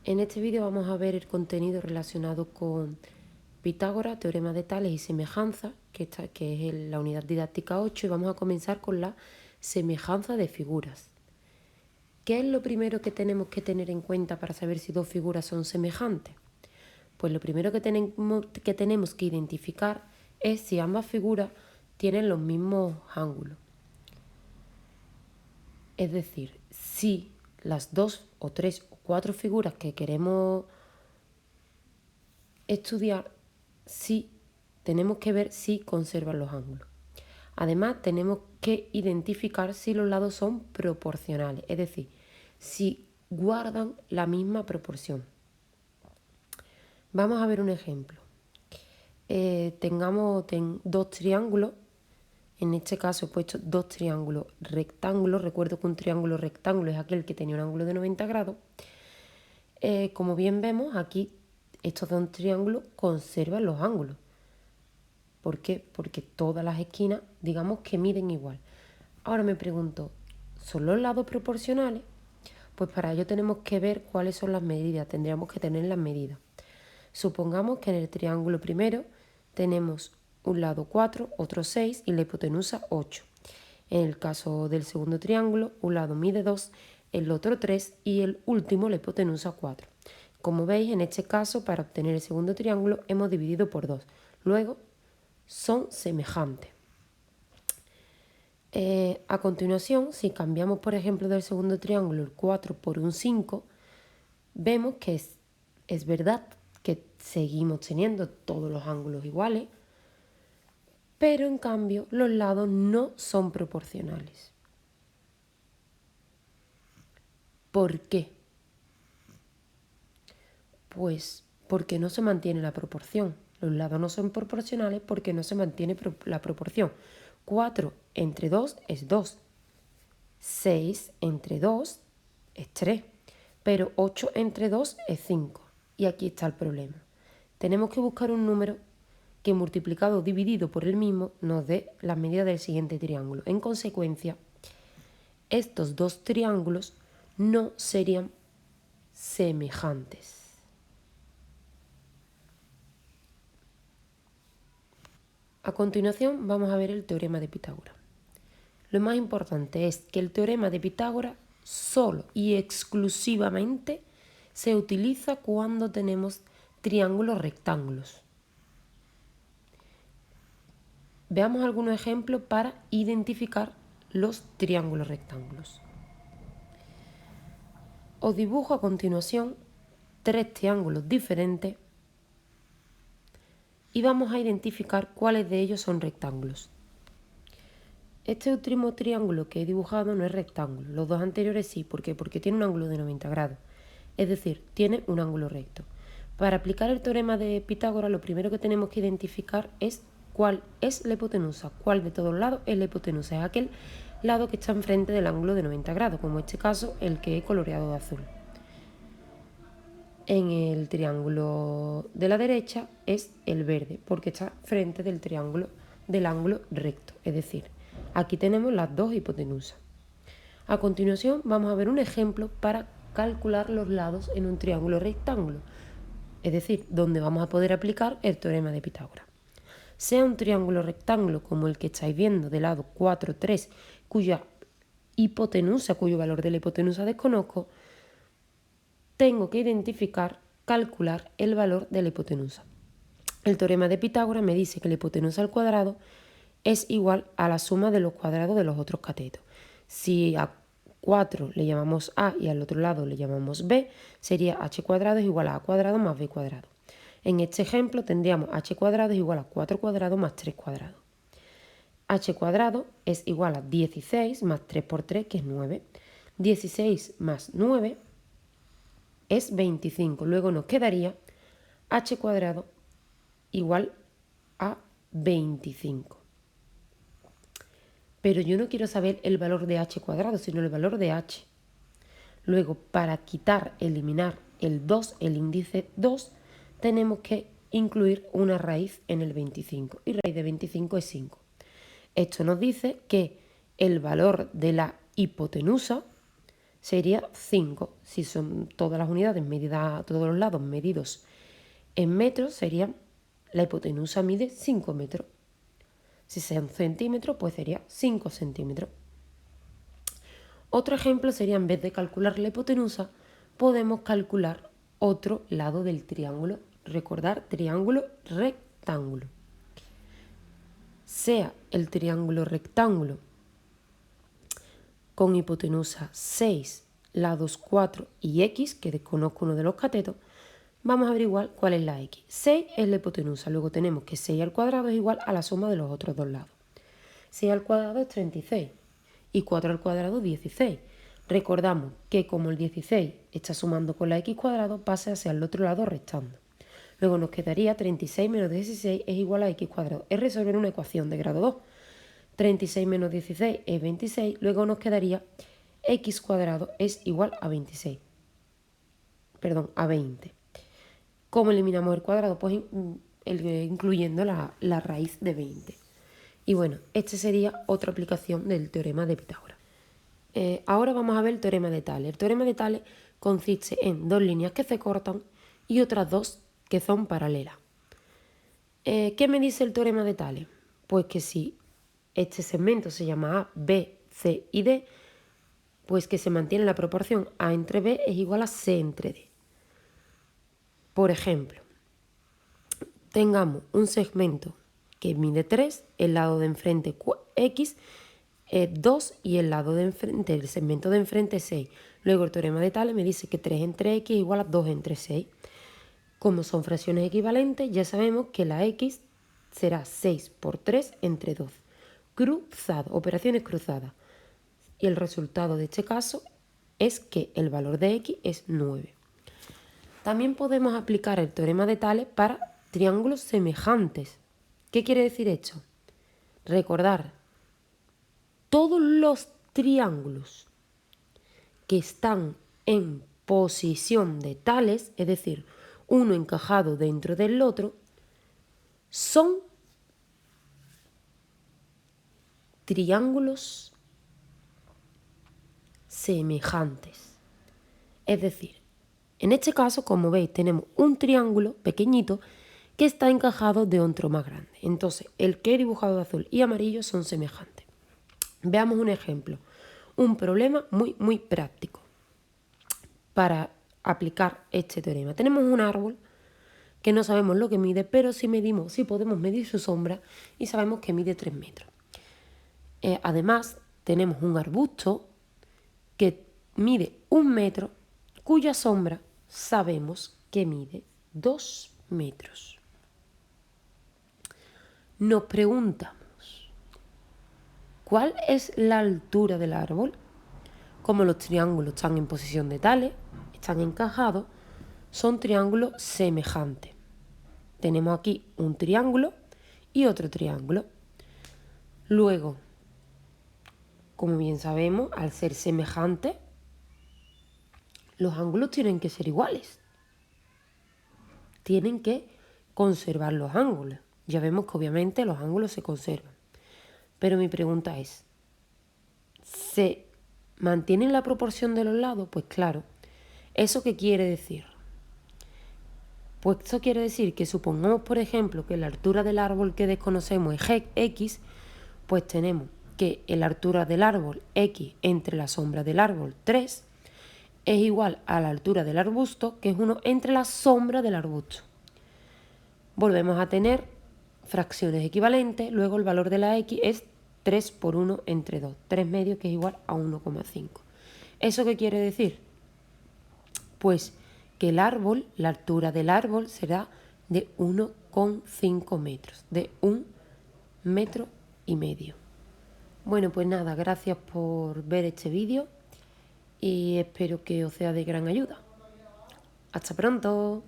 En este vídeo vamos a ver el contenido relacionado con Pitágoras, teorema de tales y semejanza, que es la unidad didáctica 8, y vamos a comenzar con la semejanza de figuras. ¿Qué es lo primero que tenemos que tener en cuenta para saber si dos figuras son semejantes? Pues lo primero que tenemos que identificar es si ambas figuras tienen los mismos ángulos. Es decir, si las dos o tres o cuatro figuras que queremos estudiar, tenemos que ver si conservan los ángulos. Además, tenemos que identificar si los lados son proporcionales, es decir, si guardan la misma proporción. Vamos a ver un ejemplo. Tengamos dos triángulos. En este caso he puesto dos triángulos rectángulos. Recuerdo que un triángulo rectángulo es aquel que tenía un ángulo de 90 grados. Como bien vemos, aquí estos dos triángulos conservan los ángulos. ¿Por qué? Porque todas las esquinas, digamos que miden igual. Ahora me pregunto, ¿son los lados proporcionales? Pues para ello tenemos que ver cuáles son las medidas. Tendríamos que tener las medidas. Supongamos que en el triángulo primero tenemos un lado 4, otro 6 y la hipotenusa 8. En el caso del segundo triángulo, un lado mide 2, el otro 3 y el último la hipotenusa 4. Como veis, en este caso, para obtener el segundo triángulo hemos dividido por 2. Luego, son semejantes. A continuación, si cambiamos, por ejemplo, del segundo triángulo el 4 por un 5, vemos que es verdad que seguimos teniendo todos los ángulos iguales, pero en cambio los lados no son proporcionales. ¿Por qué? Pues porque no se mantiene la proporción. Los lados no son proporcionales porque no se mantiene la proporción. 4 entre 2 es 2. 6 entre 2 es 3. Pero 8 entre 2 es 5. Y aquí está el problema. Tenemos que buscar un número que multiplicado o dividido por el mismo nos dé las medidas del siguiente triángulo. En consecuencia, estos dos triángulos no serían semejantes. A continuación vamos a ver el teorema de Pitágoras. Lo más importante es que el teorema de Pitágoras solo y exclusivamente se utiliza cuando tenemos triángulos rectángulos. Veamos algunos ejemplos para identificar los triángulos rectángulos. Os dibujo a continuación tres triángulos diferentes y vamos a identificar cuáles de ellos son rectángulos. Este último triángulo que he dibujado no es rectángulo, los dos anteriores sí. ¿Por qué? Porque tiene un ángulo de 90 grados, es decir, tiene un ángulo recto. Para aplicar el teorema de Pitágoras, lo primero que tenemos que identificar es cuál es la hipotenusa, cuál de todos los lados es la hipotenusa. Es aquel lado que está enfrente del ángulo de 90 grados, como en este caso el que he coloreado de azul. En el triángulo de la derecha es el verde, porque está frente del triángulo del ángulo recto, es decir, aquí tenemos las dos hipotenusas. A continuación vamos a ver un ejemplo para calcular los lados en un triángulo rectángulo, es decir, donde vamos a poder aplicar el teorema de Pitágoras. Sea un triángulo rectángulo como el que estáis viendo de lado 4, 3, cuyo valor de la hipotenusa desconozco, tengo que calcular el valor de la hipotenusa. El teorema de Pitágoras me dice que la hipotenusa al cuadrado es igual a la suma de los cuadrados de los otros catetos. Si a 4 le llamamos a y al otro lado le llamamos b, sería h cuadrado es igual a cuadrado más b cuadrado. En este ejemplo tendríamos h cuadrado es igual a 4 cuadrados más 3 cuadrados. H cuadrado es igual a 16 más 3 por 3, que es 9. 16 más 9 es 25. Luego nos quedaría h cuadrado igual a 25. Pero yo no quiero saber el valor de h cuadrado, sino el valor de h. Luego, para eliminar el 2, el índice 2, tenemos que incluir una raíz en el 25. Y raíz de 25 es 5. Esto nos dice que el valor de la hipotenusa sería 5. Si son todas las unidades medidas, todos los lados medidos en metros, serían, la hipotenusa mide 5 metros. Si sean centímetros, pues sería 5 centímetros. Otro ejemplo sería, en vez de calcular la hipotenusa, podemos calcular otro lado del triángulo. Recordar, triángulo rectángulo. Sea el triángulo rectángulo con hipotenusa 6, lados 4 y x, que desconozco uno de los catetos, vamos a averiguar cuál es la x. 6 es la hipotenusa, luego tenemos que 6 al cuadrado es igual a la suma de los otros dos lados. 6 al cuadrado es 36 y 4 al cuadrado 16. Recordamos que como el 16 está sumando con la x cuadrado, pasa hacia el otro lado restando. Luego nos quedaría 36 menos 16 es igual a x cuadrado. Es resolver una ecuación de grado 2. 36 menos 16 es 26. Luego nos quedaría x cuadrado es igual a 26. Perdón, a 20. ¿Cómo eliminamos el cuadrado? Pues incluyendo la raíz de 20. Y bueno, esta sería otra aplicación del teorema de Pitágoras. Ahora vamos a ver el teorema de Tales. El teorema de Tales consiste en dos líneas que se cortan y otras dos que son paralelas. ¿Qué me dice el teorema de Tales? Pues que si este segmento se llama A, B, C y D, pues que se mantiene la proporción A entre B es igual a C entre D. Por ejemplo, tengamos un segmento que mide 3, el lado de enfrente X es 2 y el lado de enfrente, el segmento de enfrente es 6. Luego el teorema de Tales me dice que 3 entre X es igual a 2 entre 6. Como son fracciones equivalentes, ya sabemos que la X será 6 por 3 entre 2. Cruzado, operaciones cruzadas. Y el resultado de este caso es que el valor de X es 9. También podemos aplicar el teorema de Tales para triángulos semejantes. ¿Qué quiere decir esto? Recordar, todos los triángulos que están en posición de tales, es decir, uno encajado dentro del otro, son triángulos semejantes. Es decir, en este caso, como veis, tenemos un triángulo pequeñito que está encajado de otro más grande. Entonces, el que he dibujado de azul y amarillo son semejantes. Veamos un ejemplo, un problema muy práctico para aplicar este teorema. Tenemos un árbol que no sabemos lo que mide, pero sí podemos medir su sombra y sabemos que mide 3 metros. Además, tenemos un arbusto que mide 1 metro, cuya sombra sabemos que mide 2 metros. Nos preguntamos, ¿cuál es la altura del árbol? Como los triángulos están en posición de tales, están encajados, son triángulos semejantes. Tenemos aquí un triángulo y otro triángulo. Luego, como bien sabemos, al ser semejantes, los ángulos tienen que ser iguales. Tienen que conservar los ángulos. Ya vemos que obviamente los ángulos se conservan. Pero mi pregunta es, ¿se mantienen la proporción de los lados? Pues claro. ¿Eso qué quiere decir? Pues eso quiere decir que supongamos, por ejemplo, que la altura del árbol que desconocemos es X, pues tenemos que la altura del árbol X entre la sombra del árbol 3 es igual a la altura del arbusto, que es 1 entre la sombra del arbusto. Volvemos a tener fracciones equivalentes, luego el valor de la X es 3 por 1 entre 2, 3 medios, que es igual a 1,5. ¿Eso qué quiere decir? Pues que el árbol, la altura del árbol será de 1,5 metros, de 1,5 metros. Bueno, pues nada, gracias por ver este vídeo y espero que os sea de gran ayuda. ¡Hasta pronto!